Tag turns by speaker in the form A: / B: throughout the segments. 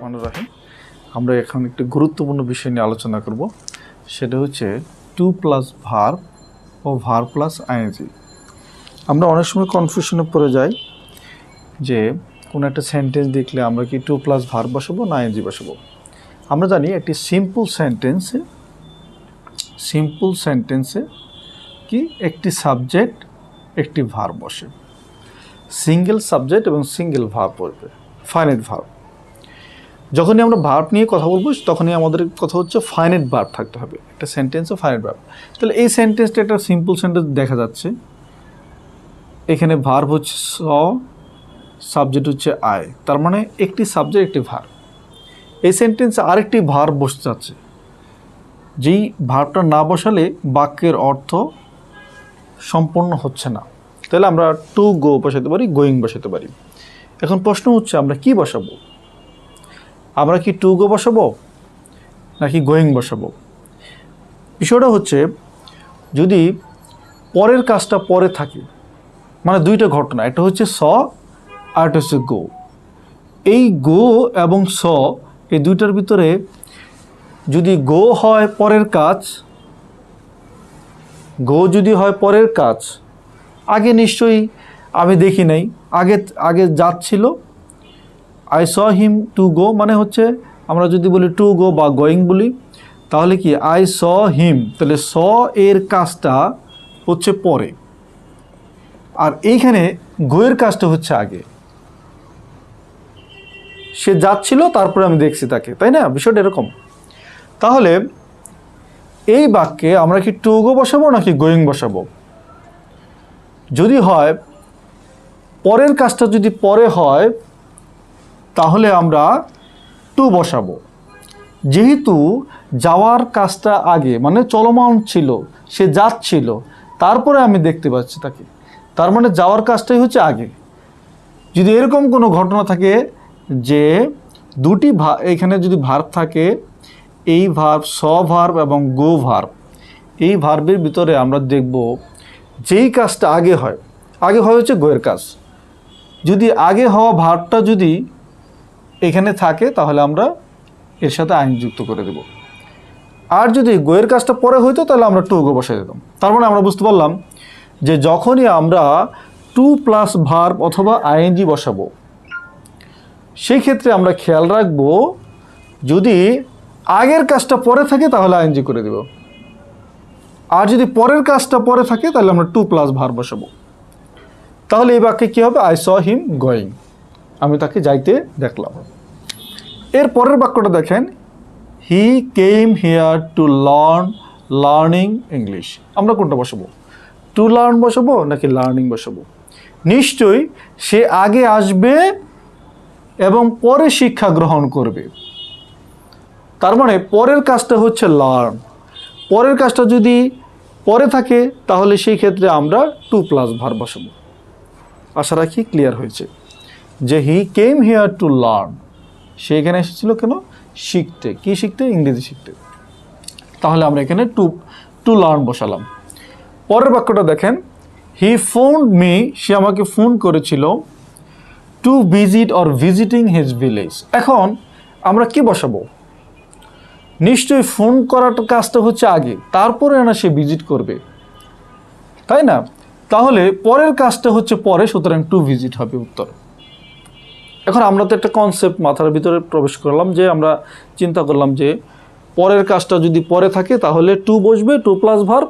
A: রহমানুর রহিম। আমরা এখন একটি গুরুত্বপূর্ণ বিষয় নিয়ে আলোচনা করব, সেটা হচ্ছে to plus verb O verb plus ING. আমরা অনেক সময় কনফিউশনে পড়ে যাই যে কোনো একটা সেন্টেন্স দেখলে আমরা কি টু প্লাস ভার্ব বসাবো না আইএনজি বসাবো। আমরা জানি একটি সিম্পল সেন্টেন্সে কি একটি সাবজেক্ট একটি ভার্ব বসে, সিঙ্গেল সাবজেক্ট এবং সিঙ্গেল ভার্ব পড়বে, ফাইনাইট ভার্ব। যখনই আমরা ভার্ব নিয়ে কথা বলবো তখনই আমাদের কথা হচ্ছে ফাইনাইট ভার্ব থাকতে হবে একটা সেন্টেন্সে, ফাইনাইট ভার্ব। তাহলে এই সেন্টেন্সটা একটা সিম্পল সেন্টেন্স দেখা যাচ্ছে, এখানে ভার্ব হচ্ছে স, সাবজেক্ট হচ্ছে আই, তার মানে একটি সাবজেক্ট একটি ভার্ব। এই সেন্টেন্সে আরেকটি ভার্ব বসতে যাচ্ছে, যেই ভার্বটা না বসালে বাক্যের অর্থ সম্পূর্ণ হচ্ছে না। তাহলে আমরা টু গো বসাতে পারি, গোয়িং বসাতে পারি। এখন প্রশ্ন হচ্ছে আমরা কি বসাবো? আমরা কি টু গো বসাবো নাকি গোয়িং বসাবো? বিষয়টা হচ্ছে যদি পরের কাজটা পরে থাকে, মানে দুইটা ঘটনা, একটা হচ্ছে স আর একটা হচ্ছে গো। এই গো এবং স এই দুইটার ভিতরে যদি গো হয় পরের কাজ, গো যদি হয় পরের কাজ, আগে নিশ্চয়ই আমি দেখি নাই, আগে যাচ্ছিল, I saw him to go, মানে হচ্ছে আমরা যদি বলি টু গো বা গোয়িং বলি, তাহলে কি আই স হিম, তাহলে স এর কাজটা হচ্ছে পরে, আর এইখানে গোয়ের কাজটা হচ্ছে আগে। সে যাচ্ছিল তারপরে আমি দেখছি তাকে, তাই না? বিষয়টা এরকম। তাহলে এই বাক্যে আমরা কি টু গো বসাবো নাকি গোয়িং বসাবো? যদি হয় পরের কাজটা যদি পরে হয় তাহলে আমরা টু বসাবো। যেহেতু যাওয়ার কাজটা আগে, মানে চলমান ছিল, সে যাচ্ছিল, তারপরে আমি দেখতে পাচ্ছি তাকে, তার মানে যাওয়ার কাজটাই হচ্ছে আগে। যদি এরকম কোনো ঘটনা থাকে যে দুটি এখানে যদি ভার্ব থাকে, এই ভার্ব স ভার্ব এবং গো ভার্ব, এই ভার্বের ভিতরে আমরা দেখব যেই কাজটা আগে হয় হচ্ছে গোয়ের কাজ। যদি আগে হওয়া ভার্বটা যদি এখানে থাকে তাহলে আমরা এর সাথে আইন যুক্ত করে দেব। আর যদি গোয়ের কাজটা পরে হইতো তাহলে আমরা টু গো বসাই দিতাম। তার মানে আমরা বুঝতে পারলাম যে যখনই আমরা টু প্লাস ভার্ব অথবা আইএনজি বসাবো, সেই ক্ষেত্রে আমরা খেয়াল রাখবো যদি আগের কাজটা পরে থাকে তাহলে আইএনজি করে দেব, আর যদি পরের কাজটা পরে থাকে তাহলে আমরা টু প্লাস ভার্ব বসাবো। তাহলে এই বাক্যে কী হবে? আই স হিম গোয়িং, আমি তাকে যাইতে দেখলাম। এর পরের বাক্যটা দেখেন, he came here to learning English. আমরা কোনটা বসাবো? টু লার্ন বসাবো নাকি লার্নিং বসাবো? নিশ্চয়ই সে আগে আসবে এবং পরে শিক্ষা গ্রহণ করবে। তার মানে পরের কাজটা হচ্ছে লার্ন। পরের কাজটা যদি পরে থাকে তাহলে সেই ক্ষেত্রে আমরা টু প্লাস ভার্ব বসাবো। আশা রাখি ক্লিয়ার হয়েছে যে হি কেম হিয়ার টু লার্ন, সে এখানে এসেছিল কেন? শিখতে। কি শিখতে? ইংরেজি শিখতে। তাহলে আমরা এখানে টু লার্ন বসালাম। পরের বাক্যটা দেখেন, হি ফোনড মি, সে আমাকে ফোন করেছিল, to visit or visiting his village. এখন আমরা কি বসাবো? নিশ্চয়ই ফোন করার কাজটা হচ্ছে আগে, তারপরে না সে ভিজিট করবে, তাই না? তাহলে পরের কাজটা হচ্ছে পরে, সুতরাং টু ভিজিট হবে উত্তর। এখন আমরা তো একটা কনসেপ্ট মাথার ভিতরে প্রবেশ করলাম, যে আমরা চিন্তা করলাম যে পরের কাজটা যদি পরে থাকে তাহলে টু বসবে, টু প্লাস ভার্ব,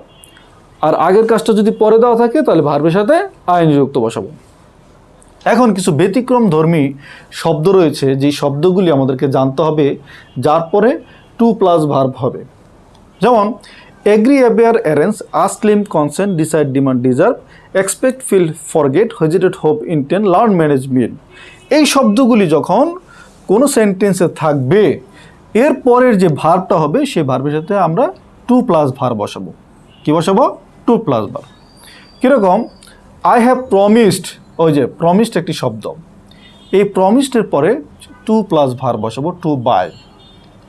A: আর আগের কাজটা যদি পরে দেওয়া থাকে তাহলে ভার্বের সাথে আইএনজি যুক্ত বসাবো। এখন কিছু ব্যতিক্রম ধর্মী শব্দ রয়েছে, যেই শব্দগুলি আমাদেরকে জানতে হবে, যার পরে টু প্লাস ভার্ব হবে। যেমন agree, appear, arrange, ask, claim, consent, decide, demand, deserve, expect, feel, forget, hesitate, hope, intend, learn, manage, mean. এই শব্দগুলি যখন কোনো সেন্টেন্সে থাকবে, এর পরের যে ভার্বটা হবে সেই ভার্বের সাথে আমরা টু প্লাস ভার্ব বসাবো। কি বসাবো? To plus verb. কীরকম? আই হ্যাভ প্রমিসড, ওই যে প্রমিসড একটি শব্দ, এই প্রমিসডের পরে টু প্লাস ভার্ব বসাবো, টু বাই।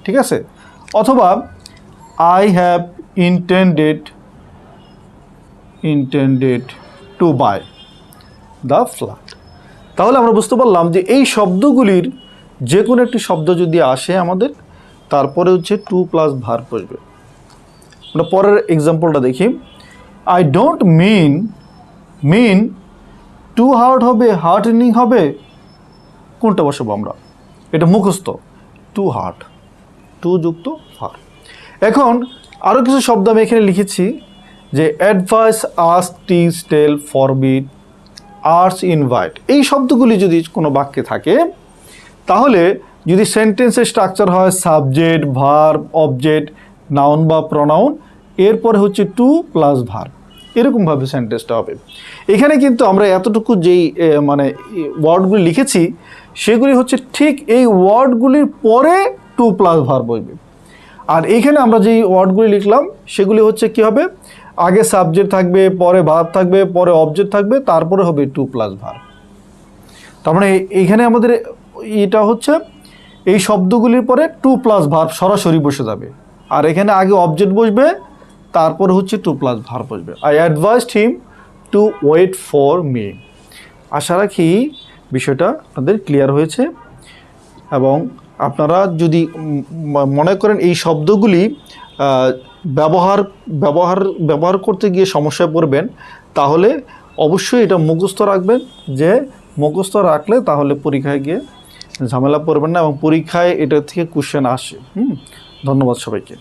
A: ঠিক আছে? অথবা I have intended to buy the flat. তাহলে আমরা বুঝতে পারলাম যে এই শব্দগুলির যে কোনো একটি শব্দ যদি আসে আমাদের, তারপরে হচ্ছে টু প্লাস ভার্ব বসবে। আমরা পরের এক্সাম্পলটা দেখি। I don't mean to hurt হবে, হার্ডেনিং হবে, কোনটা বসাবো আমরা? এটা মুখস্থ, টু হার্ড, টু যুক্ত ভার্ব। এখন আরও কিছু শব্দ আমি এখানে লিখেছি, যে advise, ask, teach, tell, forbid, আর্টস, ইনভাইট। এই শব্দগুলি যদি কোনো বাক্যে থাকে, তাহলে যদি সেন্টেন্সের স্ট্রাকচার হয় সাবজেক্ট, ভার্ব, অবজেক্ট, নাউন বা প্রনাউন, এরপরে হচ্ছে টু প্লাস ভার্ব, এরকমভাবে সেন্টেন্সটা হবে। এখানে কিন্তু আমরা এতটুকু যেই মানে ওয়ার্ডগুলি লিখেছি, সেগুলি হচ্ছে ঠিক এই ওয়ার্ডগুলির পরে টু প্লাস ভার্ব বসবে। আর এইখানে আমরা যেই ওয়ার্ডগুলি লিখলাম, সেগুলি হচ্ছে কি হবে, আগে সাবজেক্ট থাকবে, পরে ভার্ব থাকবে, পরে অবজেক্ট থাকবে, তারপরে হবে টু প্লাস ভার্ব। তার মানে এইখানে আমাদের এটা হচ্ছে এই শব্দগুলির পরে টু প্লাস ভার্ব সরাসরি বসে যাবে, আর এখানে আগে অবজেক্ট বসবে, তারপরে হচ্ছে টু প্লাস ভার্ব বসবে। I advised him to wait for me. আশা রাখি বিষয়টা আপনাদের ক্লিয়ার হয়েছে, এবং আপনারা যদি মনে করেন এই শব্দগুলি ব্যবহার করতে গিয়ে সমস্যায় পড়বেন, তাহলে অবশ্যই এটা মুখস্থ রাখবেন, যে মুখস্থ রাখলে তাহলে পরীক্ষায় গিয়ে ঝামেলা পড়বেন না, এবং পরীক্ষায় এটা থেকে কোশ্চেন আসে। ধন্যবাদ সবাইকে।